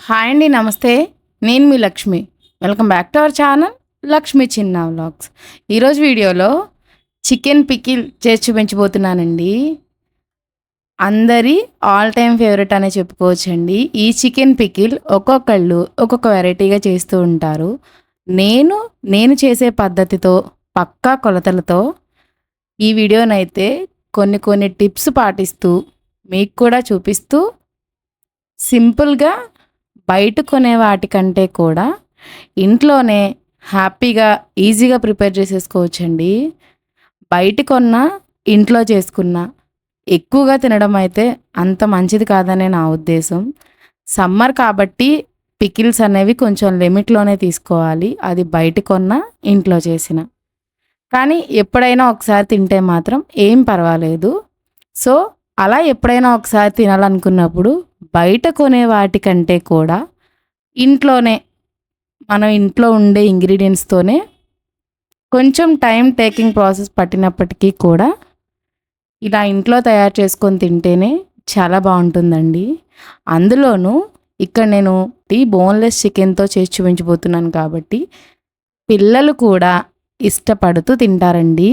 Hi అండి, నమస్తే. నేను మీ Lakshmi. Welcome back to our channel Lakshmi చిన్న వ్లాగ్స్. ఈరోజు వీడియోలో చికెన్ పికిల్ చేసి చూపించబోతున్నానండి. అందరి ఆల్ టైమ్ ఫేవరెట్ అనే చెప్పుకోవచ్చండి. ఈ చికెన్ పికిల్ ఒక్కొక్కళ్ళు ఒక్కొక్క వెరైటీగా చేస్తూ ఉంటారు. నేను చేసే పద్ధతితో పక్కా కొలతలతో ఈ వీడియోనైతే కొన్ని టిప్స్ పాటిస్తూ మీకు కూడా చూపిస్తూ సింపుల్గా బయట కొనే వాటికంటే కూడా ఇంట్లోనే హ్యాపీగా ఈజీగా ప్రిపేర్ చేసేసుకోవచ్చండి. బయట కొన్న ఇంట్లో చేసుకున్న ఎక్కువగా తినడం అయితే అంత మంచిది కాదనే నా ఉద్దేశం. సమ్మర్ కాబట్టి పికిల్స్ అనేవి కొంచెం లిమిట్లోనే తీసుకోవాలి, అది బయట కొన్న ఇంట్లో చేసిన. కానీ ఎప్పుడైనా ఒకసారి తింటే మాత్రం ఏం పర్వాలేదు. సో అలా ఎప్పుడైనా ఒకసారి తినాలనుకున్నప్పుడు బయట కొనే వాటికంటే కూడా ఇంట్లోనే మనం ఇంట్లో ఉండే ఇంగ్రీడియంట్స్తోనే కొంచెం టైం టేకింగ్ ప్రాసెస్ పట్టినప్పటికీ కూడా ఇలా ఇంట్లో తయారు చేసుకొని తింటేనే చాలా బాగుంటుందండి. అందులోనూ ఇక్కడ నేను బోన్లెస్ చికెన్తో చేసి చూపించబోతున్నాను కాబట్టి పిల్లలు కూడా ఇష్టపడుతూ తింటారండి.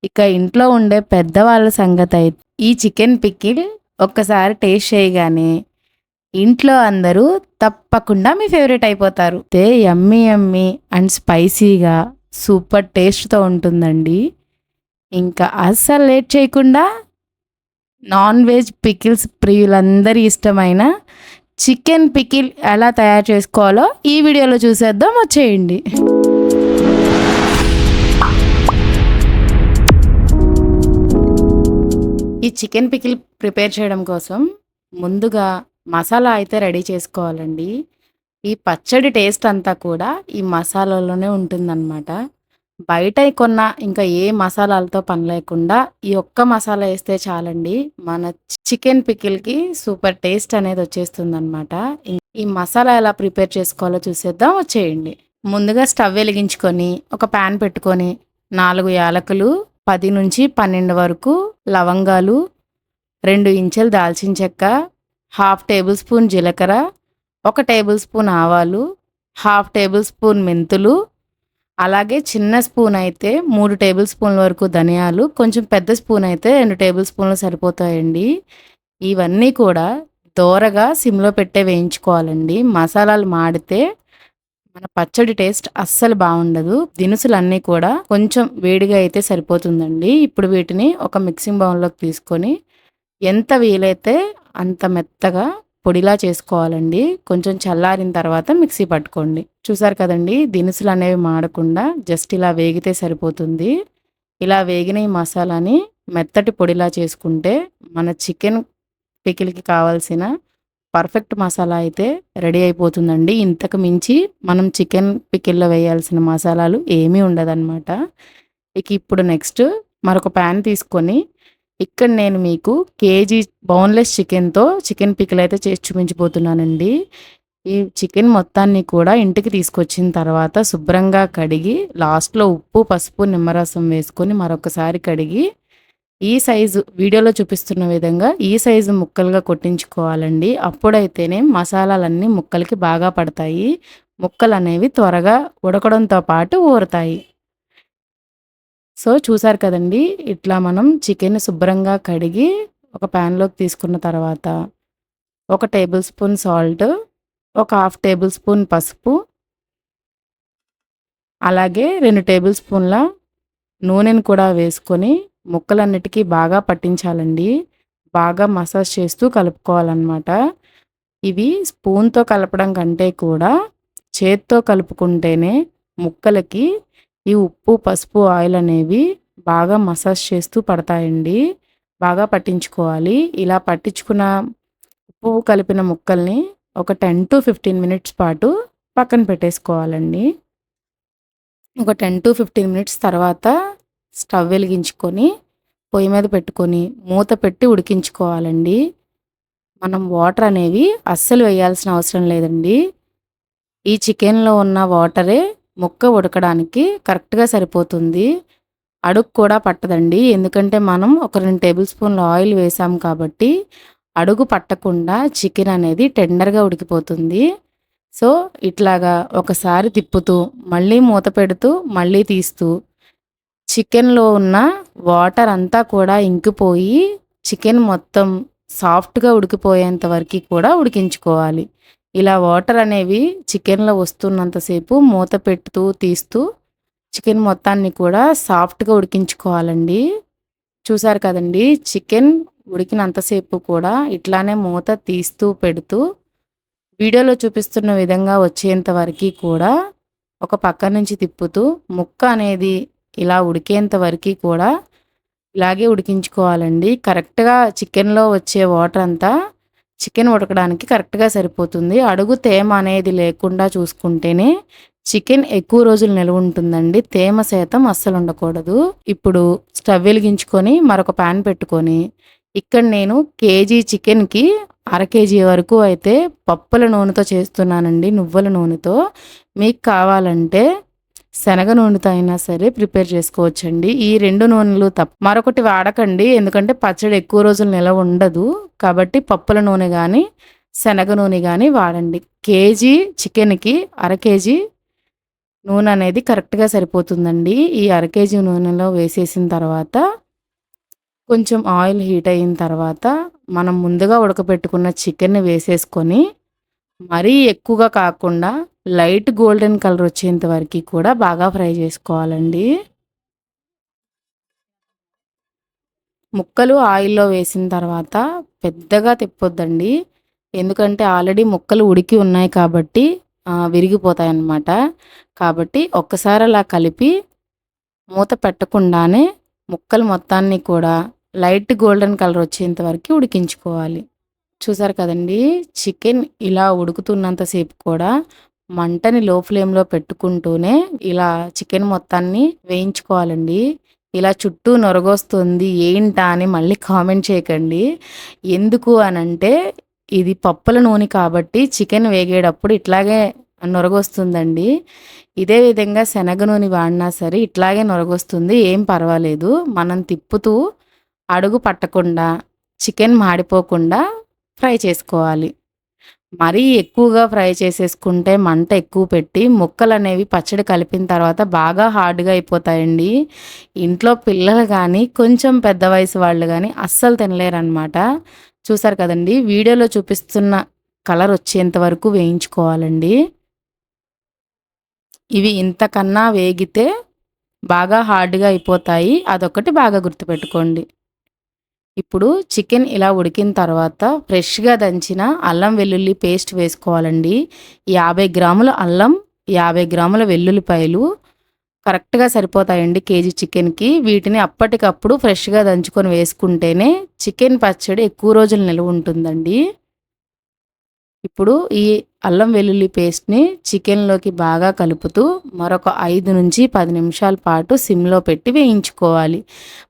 ఇక ఇంట్లో ఉండే పెద్దవాళ్ళ సంగతి అయితే ఈ చికెన్ పికిల్ ఒక్కసారి టేస్ట్ చేయగానే ఇంట్లో అందరూ తప్పకుండా మీ ఫేవరెట్ అయిపోతారు. యమ్మీ యమ్మీ అండ్ స్పైసీగా సూపర్ టేస్ట్తో ఉంటుందండి. ఇంకా అస్సలు లేట్ చేయకుండా నాన్ వెజ్ పికిల్స్ ప్రియులందరి ఇష్టమైన చికెన్ పికిల్ ఎలా తయారు చేసుకోవాలో ఈ వీడియోలో చూసేద్దాం, వచ్చేయండి. ఈ చికెన్ పికిల్ ప్రిపేర్ చేయడం కోసం ముందుగా మసాలా అయితే రెడీ చేసుకోవాలండి. ఈ పచ్చడి టేస్ట్ అంతా కూడా ఈ మసాలాలోనే ఉంటుందన్నమాట. బయట కొన్న ఇంకా ఏ మసాలాలతో పని లేకుండా ఈ ఒక్క మసాలా వేస్తే చాలండి, మన చికెన్ పికిల్కి సూపర్ టేస్ట్ అనేది వచ్చేస్తుందన్నమాట. ఈ మసాలా ఎలా ప్రిపేర్ చేసుకోవాలో చూసేద్దాం, వచ్చేయండి. ముందుగా స్టవ్ వెలిగించుకొని ఒక ప్యాన్ పెట్టుకొని 4 యాలకులు, 10 నుంచి 12 వరకు లవంగాలు, 2 ఇంచెలు దాల్చిన చెక్క, 1/2 టేబుల్ స్పూన్ జీలకర్ర, 1 టేబుల్ స్పూన్ ఆవాలు, 1/2 టేబుల్ స్పూన్ మెంతులు, అలాగే చిన్న స్పూన్ అయితే 3 టేబుల్ స్పూన్ల వరకు ధనియాలు, కొంచెం పెద్ద స్పూన్ అయితే 2 టేబుల్ స్పూన్లు సరిపోతాయండి. ఇవన్నీ కూడా దోరగా సిమ్లో పెట్టే వేయించుకోవాలండి. మసాలాలు మాడితే మన పచ్చడి టేస్ట్ అస్సలు బాగుండదు. దినుసులన్నీ కూడా కొంచెం వేడిగా అయితే సరిపోతుందండి. ఇప్పుడు వీటిని ఒక మిక్సింగ్ బౌల్లోకి తీసుకొని ఎంత వీలైతే అంత మెత్తగా పొడిలా చేసుకోవాలండి. కొంచెం చల్లారిన తర్వాత మిక్సీ పట్టుకోండి. చూసారు కదండి, దినుసులు అనేవి మాడకుండా జస్ట్ ఇలా వేగితే సరిపోతుంది. ఇలా వేగిన ఈ మసాలాని మెత్తటి పొడిలా చేసుకుంటే మన చికెన్ పికిల్కి కావాల్సిన పర్ఫెక్ట్ మసాలా అయితే రెడీ అయిపోతుందండి. ఇంతకు మించి మనం చికెన్ పికిల్లో వేయాల్సిన మసాలాలు ఏమీ ఉండదన్నమాట. ఇక ఇప్పుడు నెక్స్ట్ మరొక ప్యాన్ తీసుకొని ఇక్కడ నేను మీకు కేజీ బోన్లెస్ చికెన్తో చికెన్ పికిల్ అయితే చేసి చూపించబోతున్నానండి. ఈ చికెన్ మొత్తాన్ని కూడా ఇంటికి తీసుకొచ్చిన తర్వాత శుభ్రంగా కడిగి లాస్ట్లో ఉప్పు, పసుపు, నిమ్మరసం వేసుకొని మరొకసారి కడిగి ఈ సైజు వీడియోలో చూపిస్తున్న విధంగా ఈ సైజు ముక్కలుగా కొట్టించుకోవాలండి. అప్పుడైతేనే మసాలాలన్నీ ముక్కలకి బాగా పడతాయి. ముక్కలు అనేవి త్వరగా ఉడకడంతో పాటు ఊరుతాయి. సో చూసారు కదండి, ఇట్లా మనం చికెన్ శుభ్రంగా కడిగి ఒక ప్యాన్లోకి తీసుకున్న తర్వాత 1 టేబుల్ స్పూన్ సాల్ట్, ఒక 1/2 టేబుల్ స్పూన్ పసుపు, అలాగే 2 టేబుల్ స్పూన్ల నూనెను కూడా వేసుకొని ముక్కలన్నిటికీ బాగా పట్టించాలండి. బాగా మసాజ్ చేస్తూ కలుపుకోవాలన్నమాట. ఇవి స్పూన్తో కలపడం కంటే కూడా చేత్తో కలుపుకుంటేనే ముక్కలకి ఈ ఉప్పు, పసుపు, ఆయిల్ అనేవి బాగా మసాజ్ చేస్తూ పడతాయండి. బాగా పట్టించుకోవాలి. ఇలా పట్టించుకున్న ఉప్పు కలిపిన ముక్కల్ని ఒక 10 to 15 మినిట్స్ పాటు పక్కన పెట్టేసుకోవాలండి. ఒక 10 to 15 మినిట్స్ తర్వాత స్టవ్ వెలిగించుకొని పొయ్యి మీద పెట్టుకొని మూత పెట్టి ఉడికించుకోవాలండి. మనం వాటర్ అనేవి అస్సలు వేయాల్సిన అవసరం లేదండి. ఈ చికెన్లో ఉన్న వాటరే ముక్క ఉడకడానికి కరెక్ట్గా సరిపోతుంది. అడుగు కూడా పట్టదండి, ఎందుకంటే మనం ఒక 2 టేబుల్ స్పూన్ల ఆయిల్ వేసాం కాబట్టి అడుగు పట్టకుండా చికెన్ అనేది టెండర్‌గా ఉడికిపోతుంది. సో, ఇట్లాగా ఒకసారి తిప్పుతూ, మళ్ళీ మూత పెడుతూ, మళ్ళీ తీస్తూ, చికెన్‌లో ఉన్న వాటర్ అంతా కూడా ఇంకిపోయి, చికెన్ మొత్తం సాఫ్ట్‌గా ఉడికిపోయేంత వరకి కూడా ఉడికించుకోవాలి. ఇలా వాటర్ అనేవి చికెన్‌లో వస్తున్నంత సేపు మూత పెడుతూ, తీస్తూ చికెన్ మొత్తాన్ని కూడా సాఫ్ట్‌గా ఉడికించుకోవాలండి. చూసారు కదండీ! చికెన్ ఉడికినంత సేపు కూడా ఇట్లానే మూత తీస్తూ, పెడుతూ వీడియోలో చూపిస్తున్న విధంగా వచ్చేంత వరకి కూడా ఒక పక్క నుంచి తిప్పుతూ, ముక్క అనేది ఇలా ఉడికేంత వరకి కూడా ఇలాగే ఉడికించుకోవాలండి. కరెక్ట్‌గా చికెన్‌లో వచ్చే వాటర్ అంతా చికెన్ ఉడకడానికి కరెక్ట్‌గా సరిపోతుంది. అడుగు తేమ అనేది లేకుండా చూసుకుంటేనే చికెన్ ఎక్కువ రోజులు నిలవ ఉంటుందండి. తేమ శాతం అస్సలు ఉండకూడదు. ఇప్పుడు స్టవ్ వెలిగించుకొని మరొక పాన్ పెట్టుకొని, ఇక్కడ నేను కేజీ చికెన్‌కి అర కేజీ వరకు అయితే పప్పుల నూనెతో చేస్తున్నానండి. నువ్వుల నూనెతో. మీకు కావాలంటే శనగ నూనెతో అయినా సరే ప్రిపేర్ చేసుకోవచ్చండి. ఈ 2 నూనెలు మరొకటి వాడకండి. ఎందుకంటే పచ్చడి ఎక్కువ రోజులు నిలవ ఉండదు. కాబట్టి పప్పుల నూనె గానీ, శనగ నూనె గానీ వాడండి. కేజీ చికెన్‌కి అర కేజీ నూనె అనేది కరెక్ట్‌గా సరిపోతుందండి. ఈ అర కేజీ నూనెలో వేసేసిన తర్వాత కొంచెం ఆయిల్ హీట్ అయిన తర్వాత మనం ముందుగా ఉడకబెట్టుకున్న చికెన్‌ని వేసేసుకొని మరీ ఎక్కువగా కాకుండా లైట్ గోల్డెన్ కలర్ వచ్చేంత వరకి కూడా బాగా ఫ్రై చేసుకోవాలండి. ముక్కలు ఆయిల్‌లో వేసిన తర్వాత పెద్దగా తిప్పొద్దండి. ఎందుకంటే ఆల్రెడీ ముక్కలు ఉడికి ఉన్నాయి కాబట్టి విరిగిపోతాయన్నమాట. కాబట్టి ఒక్కసారి అలా కలిపి మూత పెట్టకుండానే ముక్కలు మొత్తాన్ని కూడా లైట్ గోల్డెన్ కలర్ వచ్చేంత వరకి ఉడికించుకోవాలి. చూసారు కదండీ! చికెన్ ఇలా ఉడుకుతున్నంత సేపు కూడా మంటని లో ఫ్లేమ్‌లో పెట్టుకుంటూనే ఇలా చికెన్ మొత్తాన్ని వేయించుకోవాలండి. ఇలా చుట్టూ నొరగొస్తుంది ఏంటా అని మళ్ళీ కామెంట్ చేయకండి. ఎందుకు అనంటే ఇది పప్పుల నూనె కాబట్టి చికెన్ వేగేటప్పుడు ఇట్లాగే నొరగొస్తుందండి. ఇదే విధంగా శనగ నూనె వాడినా సరే ఇట్లాగే నొరగొస్తుంది. ఏం పర్వాలేదు. మనం తిప్పుతూ అడుగు పట్టకుండా, చికెన్ మాడిపోకుండా ఫ్రై చేసుకోవాలి. మరీ ఎక్కువగా ఫ్రై చేసేసుకుంటే మంట ఎక్కువ పెట్టి ముక్కలనేవి పచ్చడి కలిపిన తర్వాత బాగా హార్డ్‌గా అయిపోతాయండి. ఇంట్లో పిల్లలు గానీ, కొంచెం పెద్ద వయసు వాళ్ళు గానీ అస్సలు తినలేరనమాట. చూసారు కదండీ! వీడియోలో చూపిస్తున్న కలర్ వచ్చేంత వరకు వేయించుకోవాలండి. ఇవి ఇంతకన్నా వేగితే బాగా హార్డ్‌గా అయిపోతాయి. అదొక్కటి బాగా గుర్తుపెట్టుకోండి. ఇప్పుడు చికెన్ ఇలా ఉడికిన తర్వాత ఫ్రెష్‌గా దంచిన అల్లం వెల్లుల్లి పేస్ట్ వేసుకోవాలండి. 50 గ్రాముల అల్లం, 50 గ్రాముల వెల్లుల్లిపాయలు కరెక్ట్‌గా సరిపోతాయండి కేజీ చికెన్‌కి. వీటిని అప్పటికప్పుడు ఫ్రెష్‌గా దంచుకొని వేసుకుంటేనే చికెన్ పచ్చడి ఎక్కువ రోజులు నిలవ ఉంటుందండి. ఇప్పుడు ఈ అల్లం వెల్లుల్లి పేస్ట్‌ని చికెన్‌లోకి బాగా కలుపుతూ మరొక 5-10 నిమిషాల పాటు సిమ్‌లో పెట్టి వేయించుకోవాలి.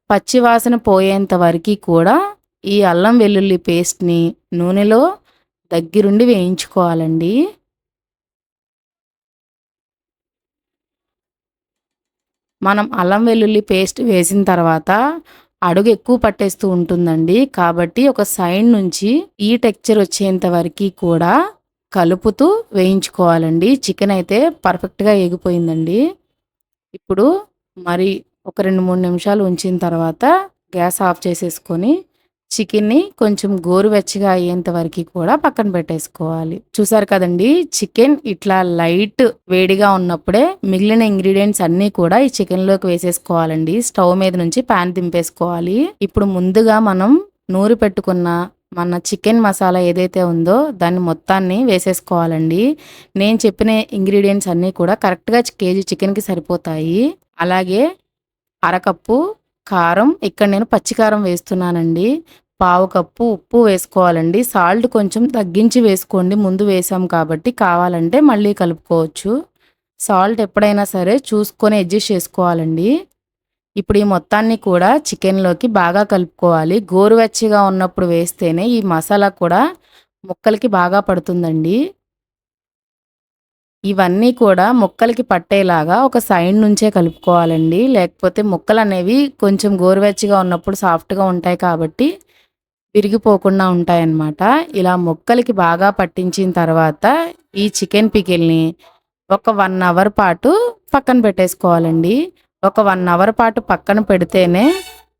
పచ్చి వాసన పోయేంత వరకి కూడా ఈ అల్లం వెల్లుల్లి పేస్ట్‌ని నూనెలో దగ్గరుండి వేయించుకోవాలండి. మనం అల్లం వెల్లుల్లి పేస్ట్ వేసిన తర్వాత అడుగు ఎక్కువ పట్టేస్తూ ఉంటుందండి. కాబట్టి ఒక సైడ్ నుంచి ఈ టెక్స్చర్ వచ్చేంత వరకి కూడా కలుపుతూ వేయించుకోవాలండి. చికెన్ అయితే పర్ఫెక్ట్‌గా ఏగిపోయిందండి. ఇప్పుడు మరి ఒక 2, 3 నిమిషాలు ఉంచిన తర్వాత గ్యాస్ ఆఫ్ చేసేసుకొని చికెన్‌ని కొంచెం గోరువెచ్చగా అయ్యేంత వరకి కూడా పక్కన పెట్టేసుకోవాలి. చూసారు కదండీ! చికెన్ ఇట్లా లైట్ వేడిగా ఉన్నప్పుడే మిగిలిన ఇంగ్రీడియెంట్స్ అన్నీ కూడా ఈ చికెన్‌లోకి వేసేసుకోవాలండి. స్టవ్ మీద నుంచి పాన్ దింపేసుకోవాలి. ఇప్పుడు ముందుగా మనం నూరి పెట్టుకున్న మన చికెన్ మసాలా ఏదైతే ఉందో దాన్ని మొత్తాన్ని వేసేసుకోవాలండి. నేను చెప్పిన ఇంగ్రీడియెంట్స్ అన్నీ కూడా కరెక్ట్‌గా కేజీ చికెన్‌కి సరిపోతాయి. అలాగే అరకప్పు కారం, ఇక్కడ నేను పచ్చి కారం వేస్తున్నానండి. పావు కప్పు ఉప్పు వేసుకోవాలండి. సాల్ట్ కొంచెం తగ్గించి వేసుకోండి. ముందు వేసాం కాబట్టి కావాలంటే మళ్ళీ కలుపుకోవచ్చు. సాల్ట్ ఎప్పుడైనా సరే చూసుకొని అడ్జస్ట్ చేసుకోవాలండి. ఇప్పుడు ఈ మొత్తాన్ని కూడా చికెన్‌లోకి బాగా కలుపుకోవాలి. గోరువెచ్చగా ఉన్నప్పుడు వేస్తేనే ఈ మసాలా కూడా ముక్కలకి బాగా పడుతుందండి. ఇవన్నీ కూడా ముక్కలకి పట్టేలాగా ఒక సైడ్ నుంచే కలుపుకోవాలండి. లేకపోతే ముక్కలనేవి కొంచెం గోరువెచ్చగా ఉన్నప్పుడు సాఫ్ట్‌గా ఉంటాయి కాబట్టి విరిగిపోకుండా ఉంటాయన్నమాట. ఇలా ముక్కలకి బాగా పట్టించిన తర్వాత ఈ చికెన్ పికిల్‌ని ఒక 1 అవర్ పాటు పక్కన పెట్టేసుకోవాలండి. ఒక 1 అవర్ పాటు పక్కన పెడితేనే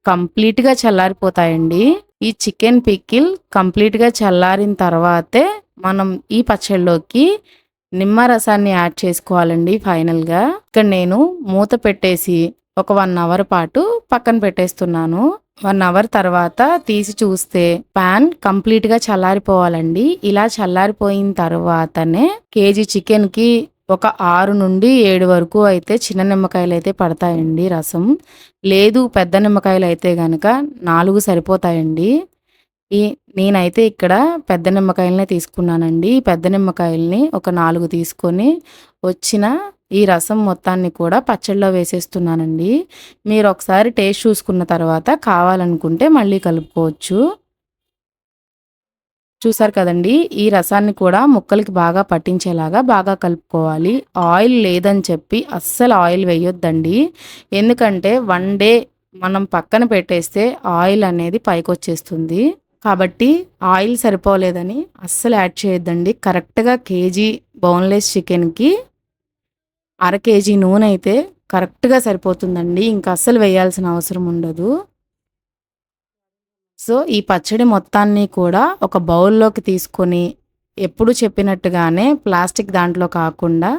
కంప్లీట్‌గా చల్లారిపోతాయండి. ఈ చికెన్ పికిల్ కంప్లీట్‌గా చల్లారిన తర్వాతే మనం ఈ పచ్చడిలోకి నిమ్మరసాన్ని యాడ్ చేసుకోవాలండి ఫైనల్‌గా. ఇక్కడ నేను మూత పెట్టేసి ఒక 1 అవర్ పాటు పక్కన పెట్టేస్తున్నాను. 1 అవర్ తర్వాత తీసి చూస్తే పాన్ కంప్లీట్‌గా చల్లారిపోవాలండి. ఇలా చల్లారిపోయిన తర్వాతనే కేజీ చికెన్‌కి ఒక 6 నుండి 7 వరకు అయితే చిన్న నిమ్మకాయలైతే పడతాయండి రసం. లేదు పెద్ద నిమ్మకాయలైతే గనక 4 సరిపోతాయండి. నేనైతే ఇక్కడ పెద్ద నిమ్మకాయలనే తీసుకున్నానండి. ఈ పెద్ద నిమ్మకాయల్ని ఒక 4 తీసుకొని వచ్చిన ఈ రసం మొత్తాన్ని కూడా పచ్చడిలో వేసేస్తున్నానండి. మీరు ఒకసారి టేస్ట్ చూసుకున్న తర్వాత కావాలనుకుంటే మళ్ళీ కలుపుకోవచ్చు. చూసారు కదండీ! ఈ రసాన్ని కూడా ముక్కలకి బాగా పట్టించేలాగా బాగా కలుపుకోవాలి. ఆయిల్ లేదని చెప్పి అస్సలు ఆయిల్ వేయొద్దండి. ఎందుకంటే 1 డే మనం పక్కన పెట్టేస్తే ఆయిల్ అనేది పైకొచ్చేస్తుంది. కాబట్టి ఆయిల్ సరిపోలేదని అస్సలు యాడ్ చేయొద్దండి. కరెక్ట్‌గా కేజీ బోన్‌లెస్ చికెన్‌కి అర కేజీ నూనె అయితే కరెక్ట్‌గా సరిపోతుందండి. ఇంక అస్సలు వేయాల్సిన అవసరం ఉండదు. సో, ఈ పచ్చడి మొత్తాన్ని కూడా ఒక బౌల్‌లోకి తీసుకొని ఎప్పుడు చెప్పినట్టుగానే ప్లాస్టిక్ దాంట్లో కాకుండా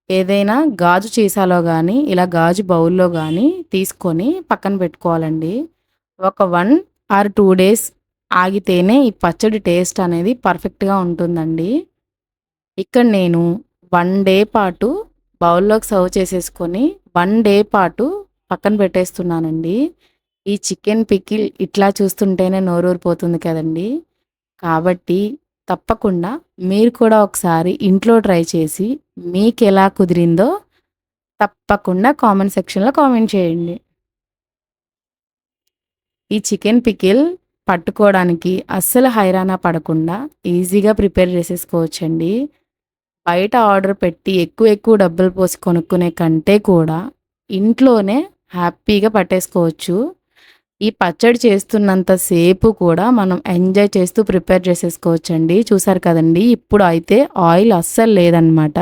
ఏదైనా గాజు సీసాలో గానీ, ఇలా గాజు బౌల్‌లో గానీ తీసుకొని పక్కన పెట్టుకోవాలండి. ఒక 1 ఆర్ 2 డేస్ ఆగితేనే ఈ పచ్చడి టేస్ట్ అనేది పర్ఫెక్ట్‌గా ఉంటుందండి. ఇక్కడ నేను 1 డే పాటు బౌల్‌లోకి సర్వ్ చేసేసుకొని 1 డే పాటు పక్కన పెట్టేస్తున్నానండి. ఈ చికెన్ పికిల్ ఇట్లా చూస్తుంటేనే నోరూరిపోతుంది కదండీ! కాబట్టి తప్పకుండా మీరు కూడా ఒకసారి ఇంట్లో ట్రై చేసి మీకెలా కుదిరిందో తప్పకుండా కామెంట్ సెక్షన్‌లో కామెంట్ చేయండి. ఈ చికెన్ పికిల్ పట్టుకోవడానికి అస్సలు హైరానా పడకుండా ఈజీగా ప్రిపేర్ చేసేసుకోవచ్చండి. బయట ఆర్డర్ పెట్టి ఎక్కువ డబ్బులు పోసి కొనుక్కునే కంటే కూడా ఇంట్లోనే హ్యాపీగా పట్టేసుకోవచ్చు. ఈ పచ్చడి చేస్తున్నంత సేపు కూడా మనం ఎంజాయ్ చేస్తూ ప్రిపేర్ చేసేసుకోవచ్చండి. చూసారు కదండీ! ఇప్పుడు అయితే ఆయిల్ అస్సలు లేదనమాట.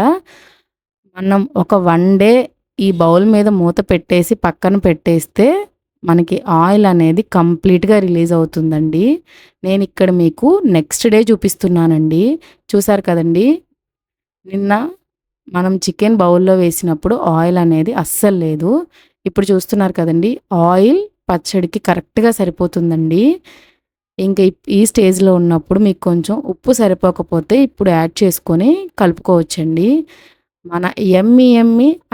మనం ఒక 1 డే ఈ బౌల్ మీద మూత పెట్టేసి పక్కన పెట్టేస్తే మనకి ఆయిల్ అనేది కంప్లీట్‌గా రిలీజ్ అవుతుందండి. నేనిక్కడ మీకు నెక్స్ట్ డే చూపిస్తున్నానండి. చూసారు కదండీ! నిన్న మనం చికెన్ బౌల్‌లో వేసినప్పుడు ఆయిల్ అనేది అస్సలు లేదు. ఇప్పుడు చూస్తున్నారు కదండీ! ఆయిల్ పచ్చడికి కరెక్ట్‌గా సరిపోతుందండి. ఇంక ఈ స్టేజ్‌లో ఉన్నప్పుడు మీకు కొంచెం ఉప్పు సరిపోకపోతే ఇప్పుడు యాడ్ చేసుకొని కలుపుకోవచ్చండి. మన యమ్మీ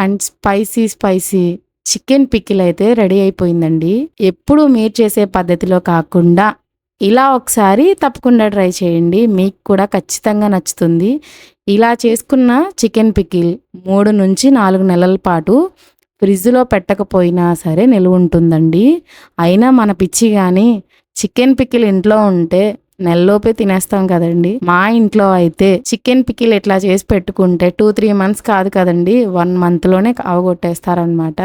అండ్ స్పైసీ చికెన్ పికిల్ అయితే రెడీ అయిపోయిందండి. ఎప్పుడు మీరు చేసే పద్ధతిలో కాకుండా ఇలా ఒకసారి తప్పకుండా ట్రై చేయండి. మీకు కూడా ఖచ్చితంగా నచ్చుతుంది. ఇలా చేసుకున్న చికెన్ పికిల్ 3-4 నెలల పాటు ఫ్రిడ్జ్‌లో పెట్టకపోయినా సరే నిలవుంటుందండి. అయినా మన పిచ్చి గాని చికెన్ పికిల్ ఇంట్లో ఉంటే నెలలోపే తినేస్తాం కదండీ! మా ఇంట్లో అయితే చికెన్ పికిల్ ఇట్లా చేసి పెట్టుకుంటే 2-3 మంత్స్ కాదు కదండీ! 1 మంత్‌లోనే అవగొట్టేస్తారనమాట.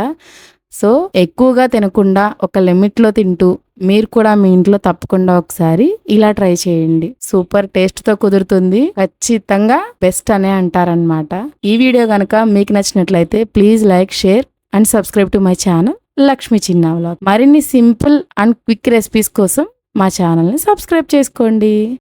సో, ఎక్కువగా తినకుండా ఒక లిమిట్‌లో తింటూ మీరు కూడా మీ ఇంట్లో తప్పకుండా ఒకసారి ఇలా ట్రై చేయండి. సూపర్ టేస్ట్‌తో కుదురుతుంది. ఖచ్చితంగా బెస్ట్ అనే అంటారనమాట. ఈ వీడియో గనక మీకు నచ్చినట్లయితే please like, share and subscribe to my channel Lakshmi చిన్న వ్లాగ్. మరిన్ని సింపుల్ అండ్ క్విక్ రెసిపీస్ కోసం మా ఛానల్‌ని సబ్స్క్రైబ్ చేసుకోండి.